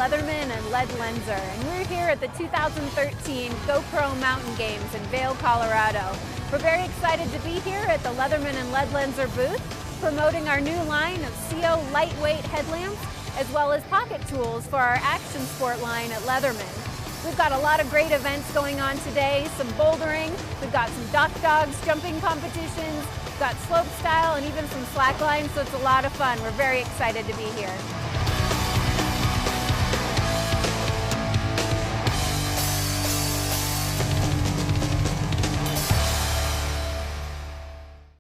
Leatherman and led-lenser, and we're here at the 2013 GoPro Mountain Games in Vail, Colorado. We're very excited to be here at the Leatherman and led-lenser booth, promoting our new line of CO lightweight headlamps, as well as pocket tools for our action sport line at Leatherman. We've got a lot of great events going on today, some bouldering, we've got some dock dogs, jumping competitions, we've got slope style, and even some slackline, so it's a lot of fun. We're very excited to be here.